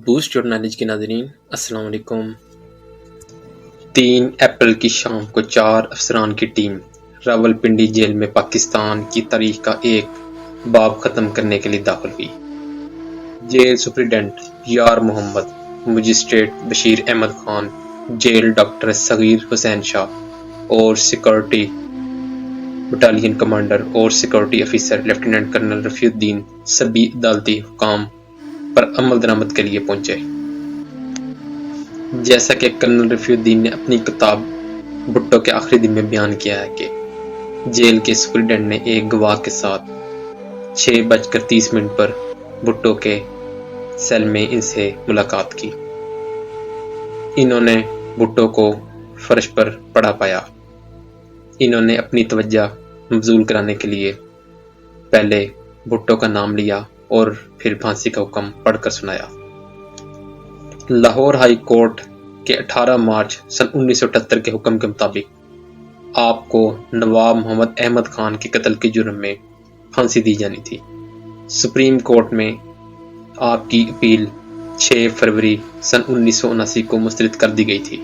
Boost your knowledge के नाज़रीन, अस्सलाम वालेकुम। 3 अप्रैल की शाम को 4 अफसरान की टीम रावलपिंडी जेल में पाकिस्तान की तारीख का एक बाब ख़त्म करने के लिए दाखिल हुई। Jail superintendent Yar Mohammad, magistrate Bashir Ahmed Khan, jail doctor Sagheer Hussain Shah और सिक्योरिटी बटालियन कमांडर और security officer lieutenant colonel Rafiuddin सभी अदालती हुकाम पर अमल दरामद के लिए पहुंचे। जैसा कि कर्नल रफीउद्दीन ने अपनी किताब भुट्टो के आखिरी दिन में बयान किया है कि जेल के सुप्रिटेंडेंट ने एक गवाह के साथ 6:30 पर भुट्टो के सेल में इनसे मुलाकात की। इन्होंने भुट्टो को फर्श पर पड़ा पाया। इन्होंने अपनी तवज्जो मबजूल कराने के लिए पहले भुट्टो का नाम लिया और फिर फांसी का हुक्म पढ़कर सुनाया। लाहौर हाई कोर्ट के 18 मार्च सन 1978 के हुक्म के मुताबिक आपको नवाब मोहम्मद अहमद खान के कत्ल के जुर्म में फांसी दी जानी थी। सुप्रीम कोर्ट में आपकी अपील 6 फरवरी सन 1979 को मुस्तरद कर दी गई थी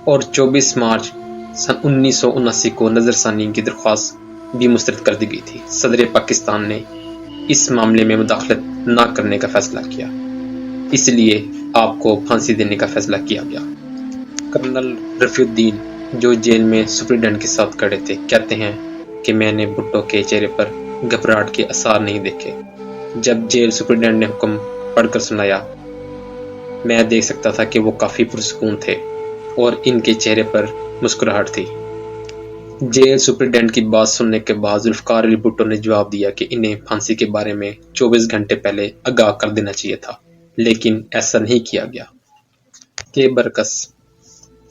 और 24 मार्च सन 1979 को नज़रसानी की दरख्वास्त भी मुस्तरद कर दी गई थी। सदर पाकिस्तान ने इस मामले में मुदाखलत न करने का फैसला किया, इसलिए आपको फांसी देने का फैसला किया गया। कर्नल रफीउद्दीन, जो जेल में सुप्रिटेंडेंट के साथ खड़े थे, कहते हैं कि मैंने भुट्टो के चेहरे पर घबराहट के आसार नहीं देखे। जब जेल सुप्रिटेंडेंट ने हुक्म पढ़कर सुनाया, मैं देख सकता था कि वो काफ़ी पुरसुकून थे और इनके चेहरे पर मुस्कुराहट थी। जेल सुप्रिटेंडेंट की बात सुनने के बाद जुल्फकार अली भुट्टो ने जवाब दिया कि इन्हें फांसी के बारे में 24 घंटे पहले आगाह कर देना चाहिए था, लेकिन ऐसा नहीं किया गया। के बरकस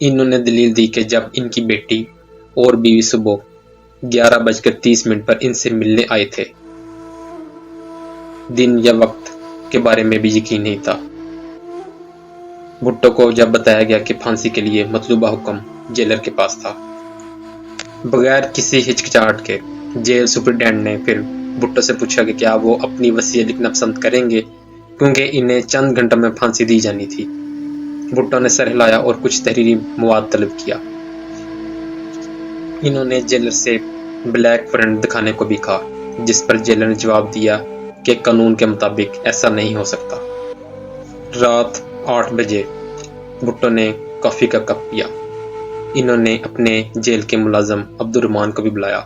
इन्होंने दलील दी कि जब इनकी बेटी और बीवी सुबह 11:30 पर इनसे मिलने आए थे, दिन या वक्त के बारे में भी यकीन नहीं था। भुट्टो को जब बताया गया कि फांसी के लिए मतलूबा हुक्म जेलर के पास था, बगैर किसी हिचकिचाहट के जेल सुप्रिटेंडेंट ने फिर भुट्टो से पूछा कि क्या वो अपनी वसीयत लिखना पसंद करेंगे, क्योंकि इन्हें चंद घंटों में फांसी दी जानी थी। भुट्टो ने सर हिलाया और कुछ तहरीरी मवाद तलब किया। इन्होंने जेलर से ब्लैक वारंट दिखाने को भी कहा, जिस पर जेलर ने जवाब दिया कि कानून के मुताबिक ऐसा नहीं हो सकता। रात 8 बजे भुट्टो ने कॉफ़ी का कप पिया। इन्होंने अपने जेल के मुलाजम अब्दुर्रहमान को भी बुलाया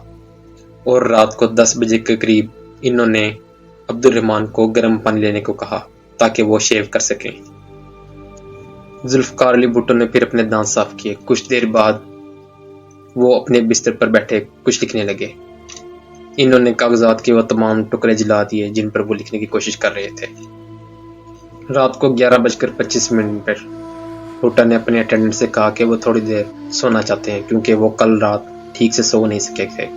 और रात को 10 बजे के करीब इन्होंने अब्दुर्रहमान को गर्म पानी लेने को कहा ताकि वो शेव कर सकें। जुल्फकार अली भुट्टो ने फिर अपने दांत साफ किए। कुछ देर बाद वो अपने बिस्तर पर बैठे कुछ लिखने लगे। इन्होंने कागजात के वो तमाम टुकड़े जला दिए जिन पर वो लिखने की कोशिश कर रहे थे। रात को 11:25 पर भुट्टो ने अपने अटेंडेंट से कहा कि वो थोड़ी देर सोना चाहते हैं, क्योंकि वो कल रात ठीक से सो नहीं सके थे,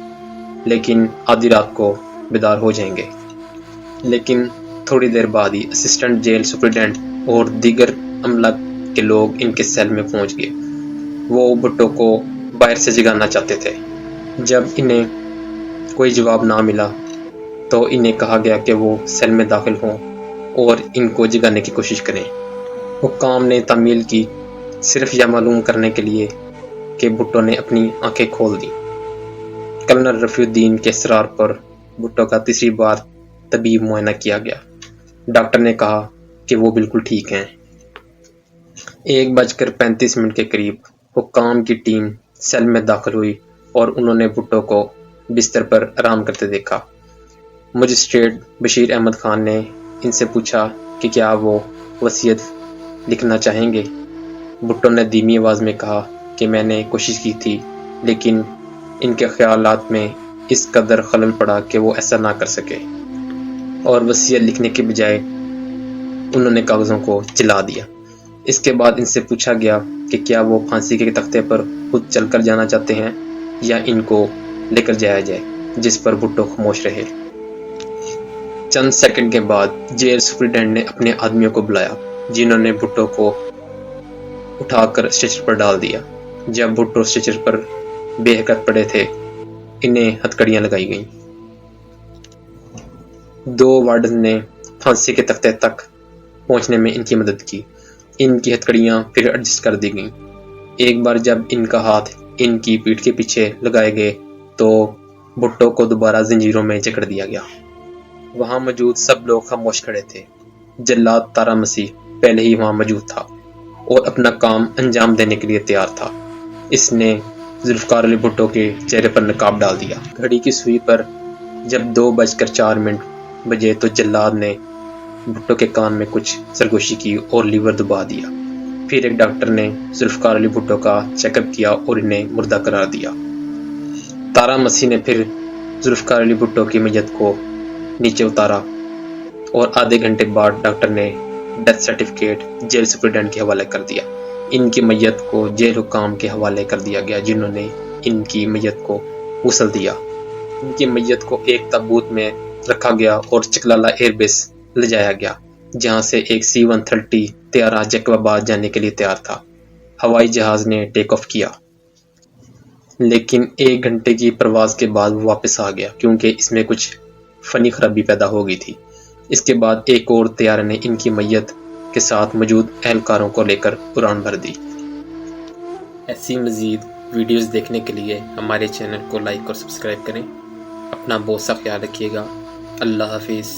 लेकिन आधी रात को बेदार हो जाएंगे। लेकिन थोड़ी देर बाद ही असिस्टेंट जेल सुप्रिटेंडेंट और दीगर अमला के लोग इनके सेल में पहुंच गए। वो भुट्टो को बाहर से जगाना चाहते थे। जब इन्हें कोई जवाब ना मिला तो इन्हें कहा गया कि वो सेल में दाखिल हों और इनको जगाने की कोशिश करें। हुक्काम ने तामील की, सिर्फ यह मालूम करने के लिए कि भुट्टो ने अपनी आंखें खोल दी। कर्नल रफीउद्दीन के इसरार पर भुट्टो का तीसरी बार तबीब मुआयना किया गया। डॉक्टर ने कहा कि वो बिल्कुल ठीक हैं। 1:35 के करीब हुक्काम की टीम सेल में दाखिल हुई और उन्होंने भुट्टो को बिस्तर पर आराम करते देखा। मजिस्ट्रेट बशीर अहमद खान ने इनसे पूछा कि क्या वो वसीयत लिखना चाहेंगे। भुट्टो ने धीमी आवाज़ में कहा कि मैंने कोशिश की थी, लेकिन इनके ख्यालात में इस कदर खलल पड़ा कि वो ऐसा ना कर सके और वसीयत लिखने के बजाय उन्होंने कागज़ों को जला दिया। इसके बाद इनसे पूछा गया कि क्या वो फांसी के तख्ते पर खुद चलकर जाना चाहते हैं या इनको लेकर जाया जाए, जिस पर भुट्टो खामोश रहे। चंद सेकंड के बाद जेल सुप्रिटेंडेंट ने अपने आदमियों को बुलाया, जिन्होंने भुट्टो को उठाकर स्ट्रेचर पर डाल दिया। जब भुट्टो स्ट्रेचर पर बेहरकत पड़े थे, इन्हें हथकड़ियां लगाई गईं। 2 वार्डन ने फांसी के तख्ते तक پہنچنے میں ان کی مدد کی۔ ان کی ہتھکڑیاں پھر ایڈجسٹ کر دی گئیں۔ ایک بار جب ان کا ہاتھ ان کی پیٹھ کے پیچھے لگائے گئے تو بھٹو کو دوبارہ زنجیروں میں جکڑ دیا گیا۔ وہاں موجود سب لوگ خاموش کھڑے تھے۔ جلاد تارا مسیح پہلے ہی وہاں موجود تھا اور اپنا کام انجام دینے کے لیے تیار تھا۔ اس نے ذوالفقار علی بھٹو کے چہرے پر نقاب ڈال دیا۔ گھڑی کی سوئی پر جب 2:04 بجے تو جلاد نے بھٹو کے کان میں کچھ سرگوشی کی اور لیور دبا دیا۔ پھر ایک ڈاکٹر نے ذوالفقار علی بھٹو کا چیک اپ کیا اور انہیں مردہ قرار دیا۔ تارا مسیح نے پھر ذوالفقار علی بھٹو کی میت کو نیچے اتارا اور آدھے گھنٹے بعد ڈاکٹر نے ڈیتھ سرٹیفکیٹ جیل سپرنٹینڈنٹ کے حوالے کر دیا۔ ان کی میت کو جیل حکام کے حوالے کر دیا گیا جنہوں نے ان کی میت کو غسل دیا۔ ان کی میت کو ایک تابوت میں رکھا گیا اور چکلالہ ایئر بیس لے جایا گیا جہاں سے ایک C-130 طیارہ جیکب آباد جانے کے لیے تیار تھا۔ ہوائی جہاز نے ٹیک آف کیا لیکن 1 گھنٹے کی پرواز کے بعد وہ واپس آ گیا کیونکہ اس میں کچھ فنی خرابی پیدا ہو گئی تھی۔ اس کے بعد ایک اور طیارے نے ان کی میت کے ساتھ موجود اہلکاروں کو لے کر اڑان بھر دی۔ ایسی مزید ویڈیوز دیکھنے کے لیے ہمارے چینل کو لائک اور سبسکرائب کریں۔ اپنا بہت سا خیال رکھیے گا۔ اللہ حافظ۔